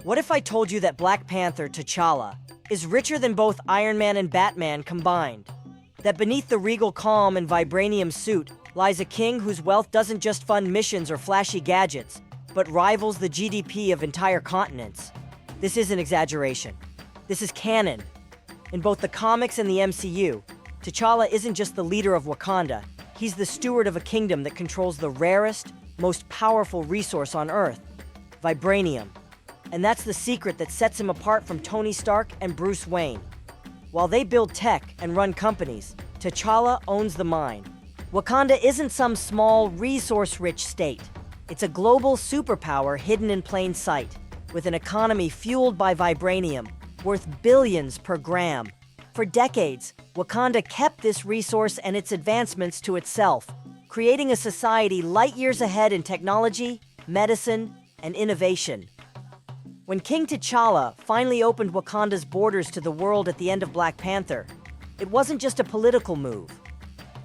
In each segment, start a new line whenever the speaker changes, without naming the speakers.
What if I told you that Black Panther, T'Challa, is richer than both Iron Man and Batman combined? That beneath the regal calm and vibranium suit lies a king whose wealth doesn't just fund missions or flashy gadgets, but rivals the GDP of entire continents? This isn't exaggeration. This is canon. In both the comics and the MCU, T'Challa isn't just the leader of Wakanda, he's the steward of a kingdom that controls the rarest, most powerful resource on Earth, vibranium. And that's the secret that sets him apart from Tony Stark and Bruce Wayne. While they build tech and run companies, T'Challa owns the mine. Wakanda isn't some small, resource-rich state. It's a global superpower hidden in plain sight, with an economy fueled by vibranium, worth billions per gram. For decades, Wakanda kept this resource and its advancements to itself, creating a society light years ahead in technology, medicine, and innovation. When King T'Challa finally opened Wakanda's borders to the world at the end of Black Panther, it wasn't just a political move.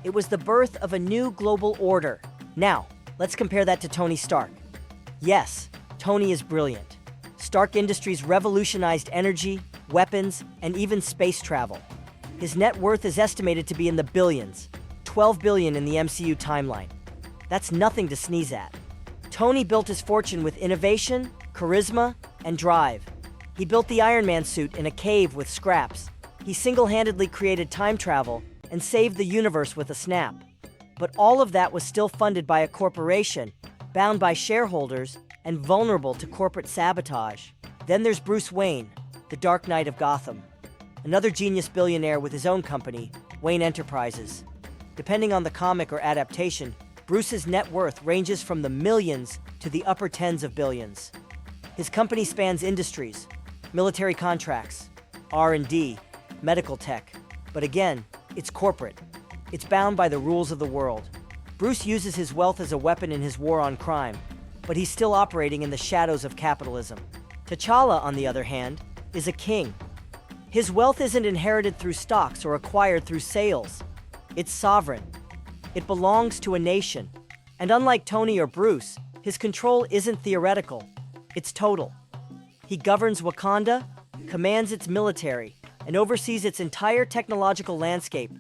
It was the birth of a new global order. Now, let's compare that to Tony Stark. Yes, Tony is brilliant. Stark Industries revolutionized energy, weapons, and even space travel. His net worth is estimated to be in the billions, 12 billion in the MCU timeline. That's nothing to sneeze at. Tony built his fortune with innovation, charisma, and drive. He built the Iron Man suit in a cave with scraps. He single-handedly created time travel and saved the universe with a snap. But all of that was still funded by a corporation, bound by shareholders, and vulnerable to corporate sabotage. Then there's Bruce Wayne, the Dark Knight of Gotham. Another genius billionaire with his own company, Wayne Enterprises. Depending on the comic or adaptation, Bruce's net worth ranges from the millions to the upper tens of billions. His company spans industries, military contracts, R&D, medical tech. But again, it's corporate. It's bound by the rules of the world. Bruce uses his wealth as a weapon in his war on crime, but he's still operating in the shadows of capitalism. T'Challa, on the other hand, is a king. His wealth isn't inherited through stocks or acquired through sales. It's sovereign. It belongs to a nation. And unlike Tony or Bruce, his control isn't theoretical. It's total. He governs Wakanda, commands its military, and oversees its entire technological landscape.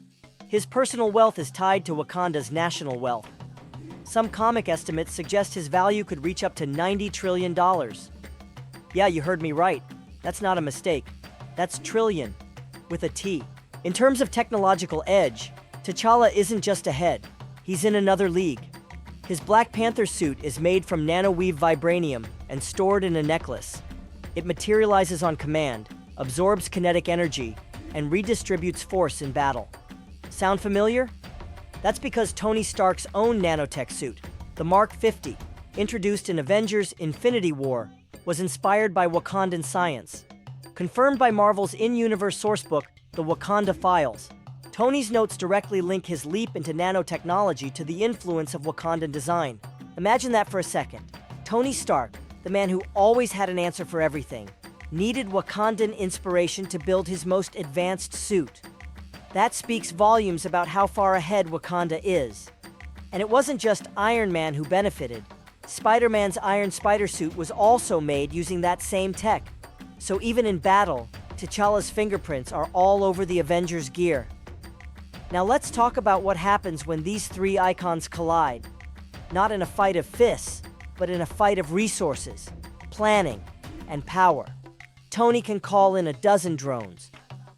His personal wealth is tied to Wakanda's national wealth. Some comic estimates suggest his value could reach up to $90 trillion. Yeah, you heard me right. That's not a mistake. That's trillion, with a T. In terms of technological edge, T'Challa isn't just ahead. He's in another league. His Black Panther suit is made from nanoweave vibranium and stored in a necklace. It materializes on command, absorbs kinetic energy, and redistributes force in battle. Sound familiar? That's because Tony Stark's own nanotech suit, the Mark 50, introduced in Avengers: Infinity War, was inspired by Wakandan science. Confirmed by Marvel's in-universe sourcebook, The Wakanda Files, Tony's notes directly link his leap into nanotechnology to the influence of Wakandan design. Imagine that for a second. Tony Stark, the man who always had an answer for everything, needed Wakandan inspiration to build his most advanced suit. That speaks volumes about how far ahead Wakanda is. And it wasn't just Iron Man who benefited. Spider-Man's Iron Spider suit was also made using that same tech. So even in battle, T'Challa's fingerprints are all over the Avengers' gear. Now let's talk about what happens when these three icons collide. Not in a fight of fists, but in a fight of resources, planning, and power. Tony can call in a dozen drones.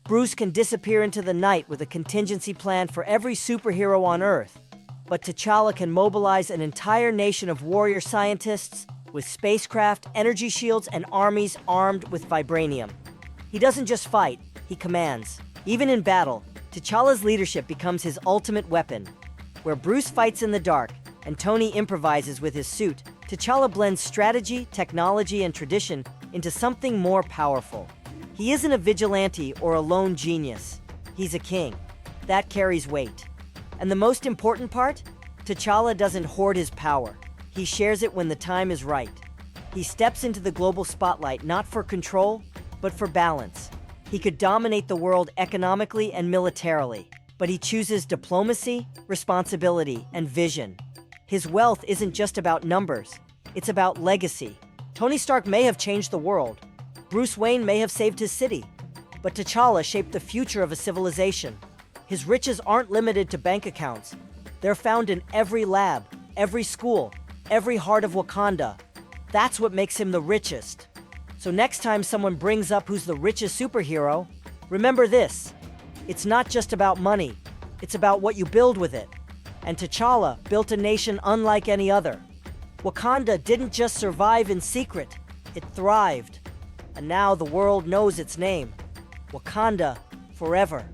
Bruce can disappear into the night with a contingency plan for every superhero on Earth. But T'Challa can mobilize an entire nation of warrior scientists with spacecraft, energy shields, and armies armed with vibranium. He doesn't just fight, he commands. Even in battle, T'Challa's leadership becomes his ultimate weapon. Where Bruce fights in the dark and Tony improvises with his suit, T'Challa blends strategy, technology, and tradition into something more powerful. He isn't a vigilante or a lone genius. He's a king. That carries weight. And the most important part? T'Challa doesn't hoard his power. He shares it when the time is right. He steps into the global spotlight not for control, but for balance. He could dominate the world economically and militarily, but he chooses diplomacy, responsibility, and vision. His wealth isn't just about numbers, it's about legacy. Tony Stark may have changed the world, Bruce Wayne may have saved his city, but T'Challa shaped the future of a civilization. His riches aren't limited to bank accounts. They're found in every lab, every school, every heart of Wakanda. That's what makes him the richest. So next time someone brings up who's the richest superhero, remember this. It's not just about money. It's about what you build with it. And T'Challa built a nation unlike any other. Wakanda didn't just survive in secret, it thrived. And now the world knows its name. Wakanda forever.